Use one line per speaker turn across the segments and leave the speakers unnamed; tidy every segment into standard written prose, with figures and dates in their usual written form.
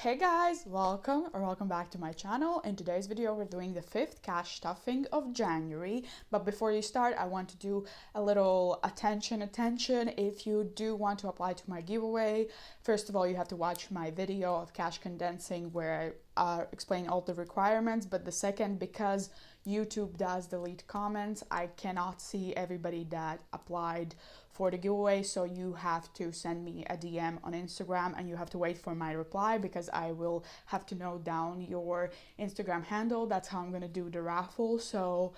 Hey guys, welcome back to my channel. In today's video we're doing the 5th cash stuffing of January, but before you start I want to do a little attention. If you do want to apply to my giveaway, first of all you have to watch my video of cash condensing where I explain all the requirements, but the second, because YouTube does delete comments, I cannot see everybody that applied for the giveaway, so you have to send me a DM on Instagram and you have to wait for my reply because I will have to note down your Instagram handle. That's how I'm gonna do the raffle. So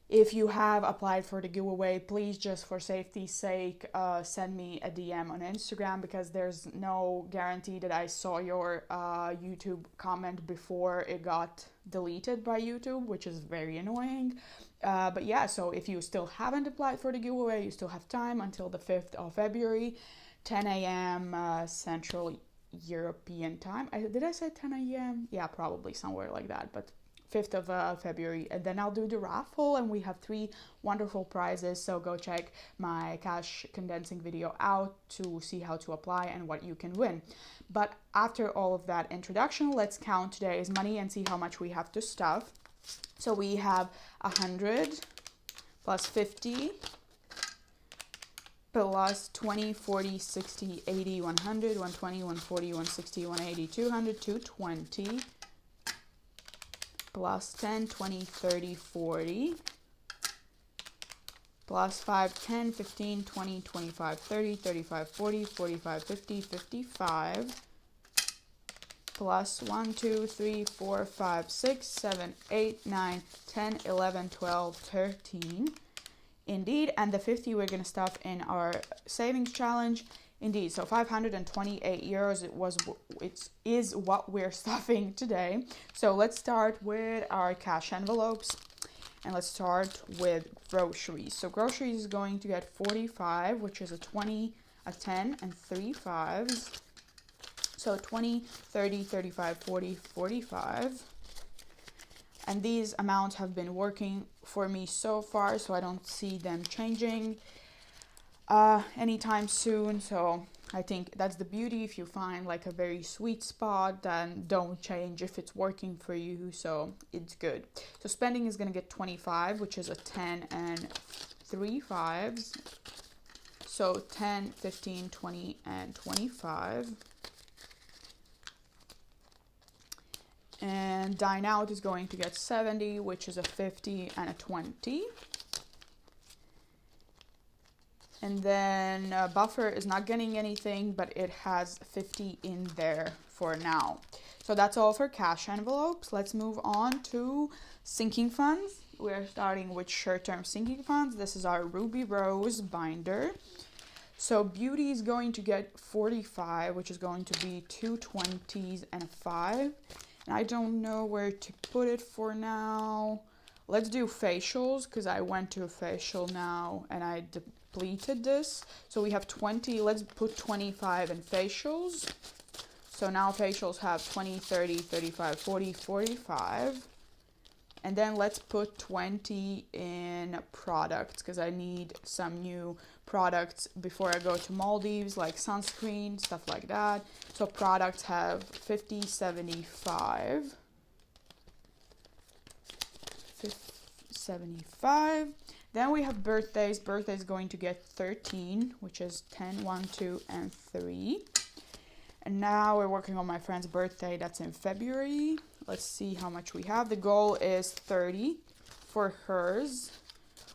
if you have applied for the giveaway, please, just for safety's sake, send me a DM on Instagram, because there's no guarantee that I saw your YouTube comment before it got deleted by YouTube, which is very annoying. But yeah, so if you still haven't applied for the giveaway, you still have time until the 5th of February, 10 a.m. Central European time. Did I say 10 a.m.? Yeah, probably somewhere like that, but 5th of February, and then I'll do the raffle, and we have 3 wonderful prizes. So go check my cash condensing video out to see how to apply and what you can win. But after all of that introduction, let's count today's money and see how much we have to stuff. So we have 100 plus 50 plus 20, 40, 60, 80, 100, 120, 140, 160, 180, 200, 220 plus 10, 20, 30, 40 plus 5, 10, 15, 20, 25, 30, 35, 40, 45, 50, 55 plus 1, 2, 3, 4, 5, 6, 7, 8, 9, 10, 11, 12, 13. Indeed, and the 50 we're going to stuff in our savings challenge. Indeed, so 528 euros it is what we're stuffing today. So let's start with our cash envelopes, and let's start with groceries. So groceries is going to get 45, which is a 20, a 10, and 3 5s. So 20, 30, 35, 40, 45. And these amounts have been working for me so far, so I don't see them changing anytime soon. So I think that's the beauty. If you find like a very sweet spot, then don't change if it's working for you, so it's good. So spending is going to get 25, which is a 10 and 3 5s. So 10, 15, 20, and 25. And dine out is going to get 70, which is a 50 and a 20. And then buffer is not getting anything, but it has 50 in there for now. So that's all for cash envelopes. Let's move on to sinking funds. We're starting with short-term sinking funds. This is our Ruby Rose binder. So beauty is going to get 45, which is going to be 2 20s and a 5. And I don't know where to put it for now. Let's do facials, because I went to a facial now and I depleted this. So we have 20, let's put 25 in facials. So now facials have 20, 30, 35, 40, 45. And then let's put 20 in products, because I need some new products before I go to Maldives, like sunscreen, stuff like that. So products have 50, 75. 75. Then we have birthdays. Birthdays going to get 13, which is 10, 1, 2, and 3. And now we're working on my friend's birthday. That's in February. Let's see how much we have. The goal is 30 for hers.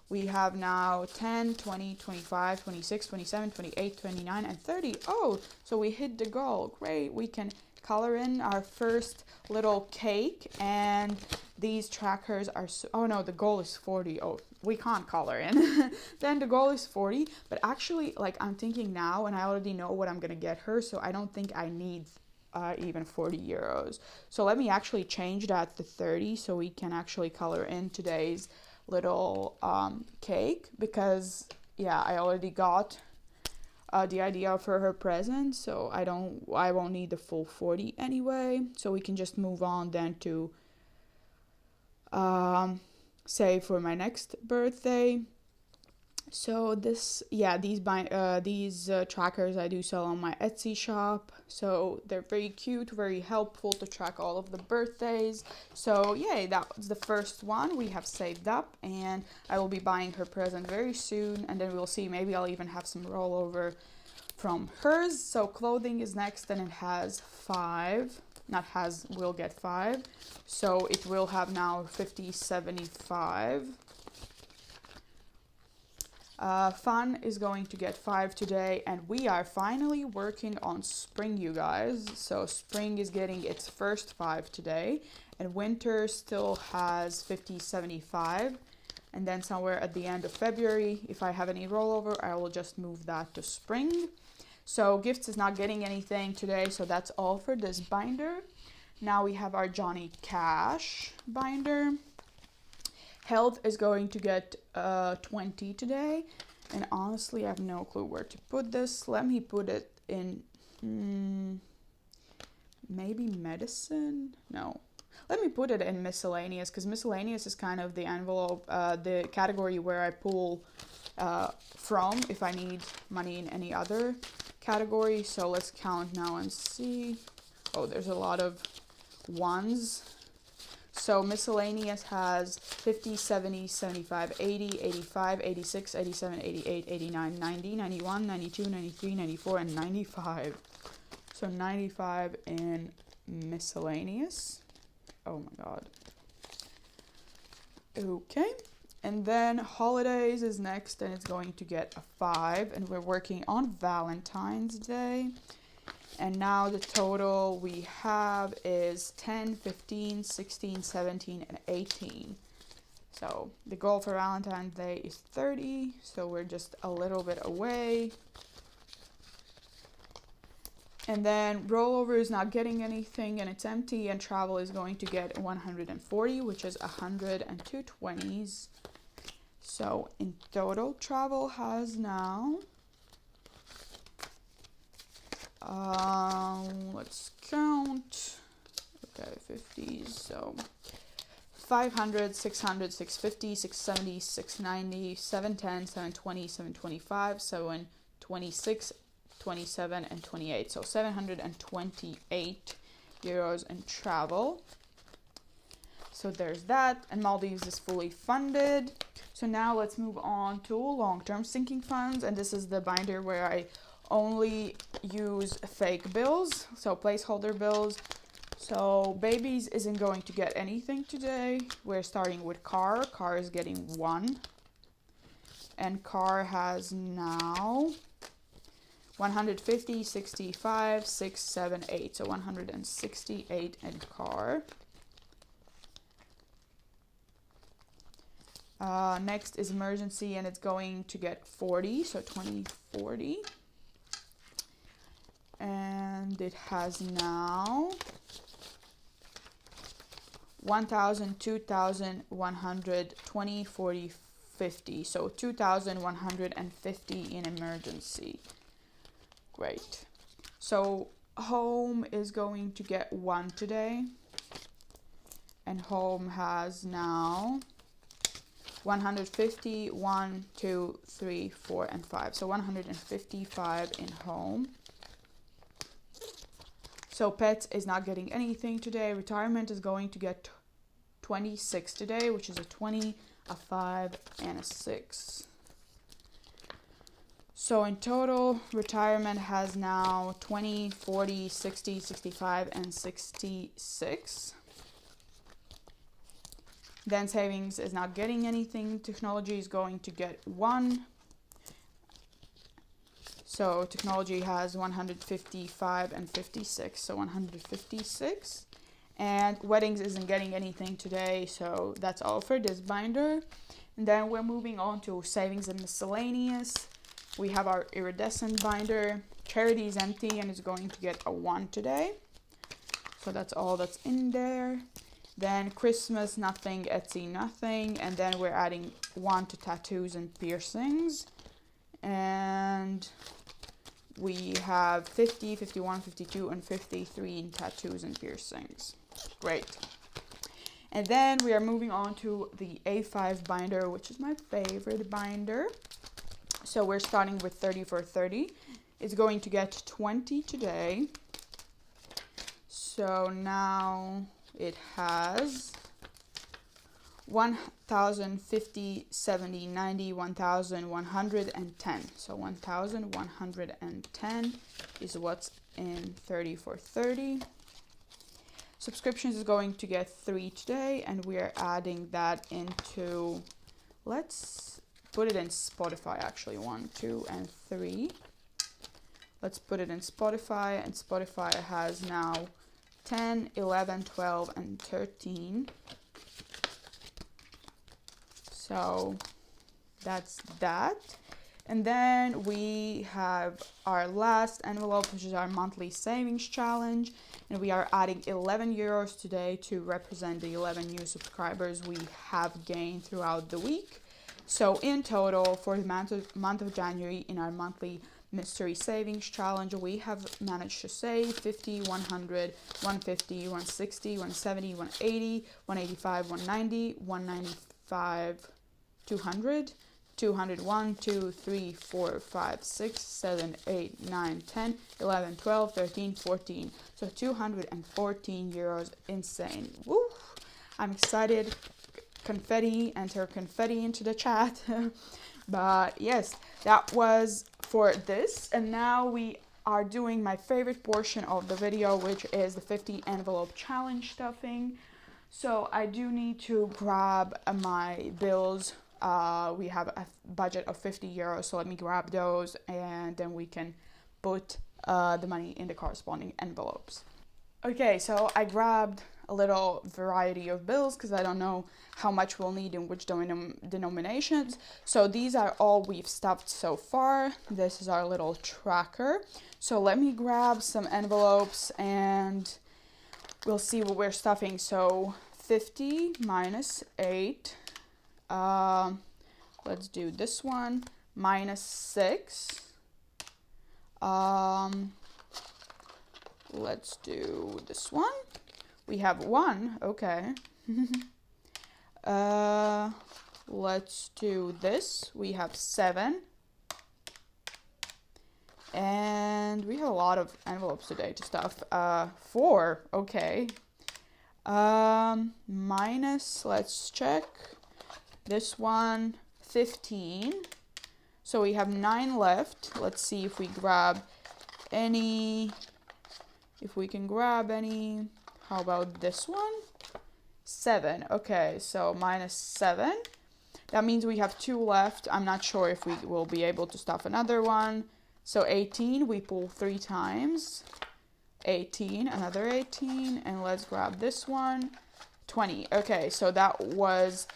We have now 10, 20, 25, 26, 27, 28, 29, and 30. Oh, so we hit the goal. Great. We can color in our first little cake, and these trackers are oh no, the goal is 40. Oh, we can't color in. Then the goal is 40, but actually, like, I'm thinking now, and I already know what I'm gonna get her, so I don't think I need even 40 euros. So let me actually change that to 30 so we can actually color in today's little cake, because yeah, I already got the idea for her present, so I won't need the full 40 anyway. So we can just move on then to say for my next birthday. So this, yeah, these trackers I do sell on my Etsy shop. So they're very cute, very helpful to track all of the birthdays. So yay, that was the first one we have saved up, and I will be buying her present very soon, and then we'll see, maybe I'll even have some rollover from hers. So clothing is next, and it has 5, not has, will get 5. So it will have now 50, 75. Fun is going to get 5 today, and we are finally working on spring, you guys. So spring is getting its first 5 today, and winter still has 50, 75. And then somewhere at the end of February, if I have any rollover, I will just move that to spring. So gifts is not getting anything today, so that's all for this binder. Now we have our Johnny Cash binder. Health is going to get 20 today, and honestly I have no clue where to put this. Let me put it in maybe medicine. No, let me put it in miscellaneous, because miscellaneous is kind of the envelope, the category where I pull from if I need money in any other category. So let's count now and see. Oh, there's a lot of ones. So miscellaneous has 50, 70, 75, 80, 85, 86, 87, 88, 89, 90, 91, 92, 93, 94, and 95. So 95 in miscellaneous. Oh my god. Okay. And then holidays is next, and it's going to get a 5. And we're working on Valentine's Day. And now the total we have is 10, 15, 16, 17, and 18. So the goal for Valentine's Day is 30. So we're just a little bit away. And then rollover is not getting anything, and it's empty. And travel is going to get 140, which is 100 and 220s. So in total, travel has now... let's count. Okay, 50s. So 500, 600, 650, 670, 690, 710, 720, 725, 726, 27, and 28. So 728 euros in travel. So there's that, and Maldives is fully funded. So now let's move on to long-term sinking funds, and this is the binder where I only use fake bills, so placeholder bills. So babies isn't going to get anything today. We're starting with car. Car is getting 1, and car has now 150, 65, 6, 7, 8. So 168 in car. Next is emergency, and it's going to get 40, so 2040. And it has now 1,000, 2,000, 100, 20, 40, 50. So 2,150 in emergency. Great. So home is going to get 1 today. And home has now 150, 1, 2, 3, 4, and 5. So 155 in home. So pets is not getting anything today. Retirement is going to get 26 today, which is a 20, a 5, and a 6. So in total, retirement has now 20, 40, 60, 65, and 66. Then savings is not getting anything. Technology is going to get 1. So technology has 155 and 56, so 156. And weddings isn't getting anything today, so that's all for this binder. And then we're moving on to savings and miscellaneous. We have our iridescent binder. Charity is empty and is going to get a 1 today. So that's all that's in there. Then Christmas, nothing. Etsy, nothing. And then we're adding 1 to tattoos and piercings. And we have 50, 51, 52, and 53 in tattoos and piercings. Great. And then we are moving on to the A5 binder, which is my favorite binder. So we're starting with 30 for 30. It's going to get 20 today. So now it has 1,000, 50, 70, 90, 1,110. So 1,110 is what's in 30 for 30. Subscriptions is going to get 3 today, and we are adding that into, let's put it in Spotify actually, 1, 2, and 3. Let's put it in Spotify, and Spotify has now 10, 11, 12, and 13. So that's that. And then we have our last envelope, which is our monthly savings challenge. And we are adding 11 euros today to represent the 11 new subscribers we have gained throughout the week. So in total, for the month of January, in our monthly mystery savings challenge, we have managed to save 50, 100, 150, 160, 170, 180, 185, 190, 195, 200, 201, 2, 3, 4, 5, 6, 7, 8, 9, 10, 11, 12, 13, 14. So 214 euros. Insane. Woo! I'm excited. Confetti, enter confetti into the chat. But yes, that was for this. And now we are doing my favorite portion of the video, which is the 50 envelope challenge stuffing. So I do need to grab my bills. We have a budget of 50 euros, so let me grab those, and then we can put the money in the corresponding envelopes. Okay, so I grabbed a little variety of bills because I don't know how much we'll need in which denominations. So these are all we've stuffed so far. This is our little tracker. So let me grab some envelopes and we'll see what we're stuffing. So 50 minus 8. Let's do this one. Minus 6. Let's do this one. We have 1. Okay. Let's do this. We have 7. And we have a lot of envelopes today to stuff. 4. Okay. Minus, let's check. This one, 15. So we have 9 left. Let's see if we grab any. If we can grab any. How about this one? 7. Okay, so minus 7. That means we have 2 left. I'm not sure if we will be able to stuff another one. So 18, we pull 3 times. 18, another 18. And let's grab this one. 20. Okay, so that was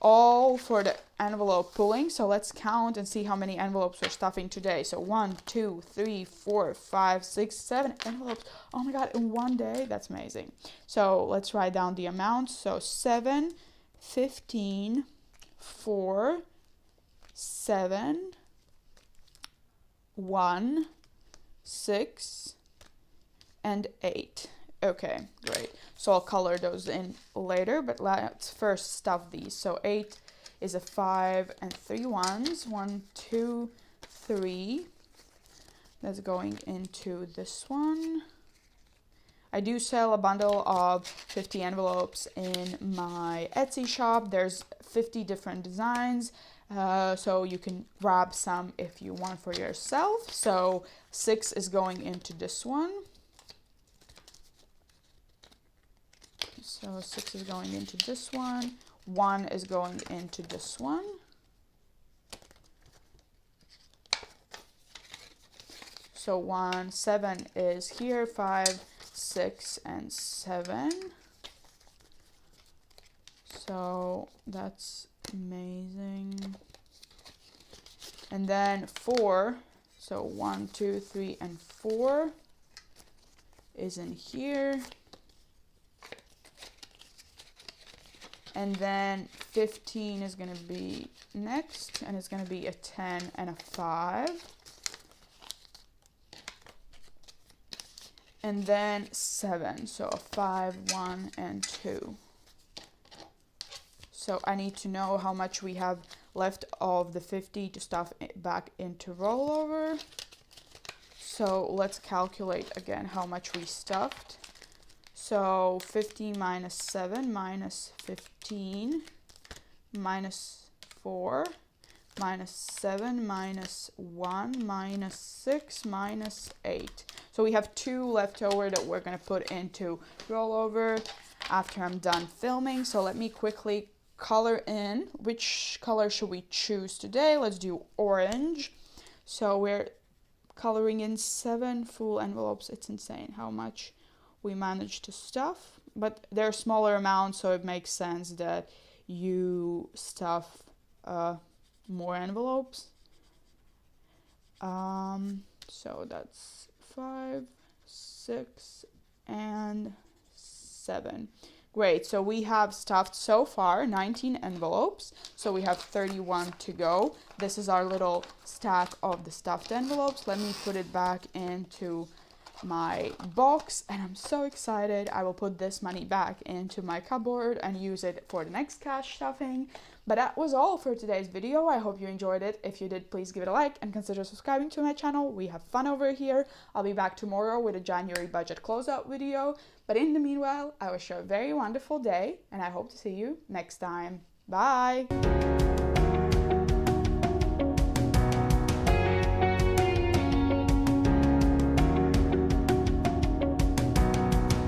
all for the envelope pulling. So let's count and see how many envelopes we're stuffing today. So 1, 2, 3, 4, 5, 6, 7 envelopes. Oh my god, in one day? That's amazing. So let's write down the amounts. So 7, 15, 4, 7, 1, 6, and 8. Okay, great. So I'll color those in later, but let's first stuff these. So 8 is a 5 and 3 ones. 1, 2, 3. That's going into this one. I do sell a bundle of 50 envelopes in my Etsy shop. There's 50 different designs. So you can grab some if you want for yourself. So 6 is going into this one. So 6 is going into this one. 1 is going into this one. So 1, 7 is here. 5, 6, and 7. So that's amazing. And then 4. So 1, 2, 3, and 4 is in here. And then 15 is going to be next, and it's going to be a 10 and a 5. And then 7, so a 5, 1, and 2. So I need to know how much we have left of the 50 to stuff it back into rollover. So let's calculate again how much we stuffed. So 15 minus 7 minus 15 minus 4 minus 7 minus 1 minus 6 minus 8. So we have 2 left over that we're going to put into rollover after I'm done filming. So let me quickly color in. Which color should we choose today? Let's do orange. So we're coloring in 7 full envelopes. It's insane how much we managed to stuff, but they're smaller amounts, so it makes sense that you stuff more envelopes. So that's 5, 6, and 7. Great, so we have stuffed so far 19 envelopes, so we have 31 to go. This is our little stack of the stuffed envelopes. Let me put it back into my box, and I'm so excited. I will put this money back into my cupboard and use it for the next cash stuffing. But that was all for today's video. I hope you enjoyed it. If you did, please give it a like and consider subscribing to my channel. We have fun over here. I'll be back tomorrow with a January budget closeout video. But in the meanwhile, I wish you a very wonderful day, and I hope to see you next time. Bye!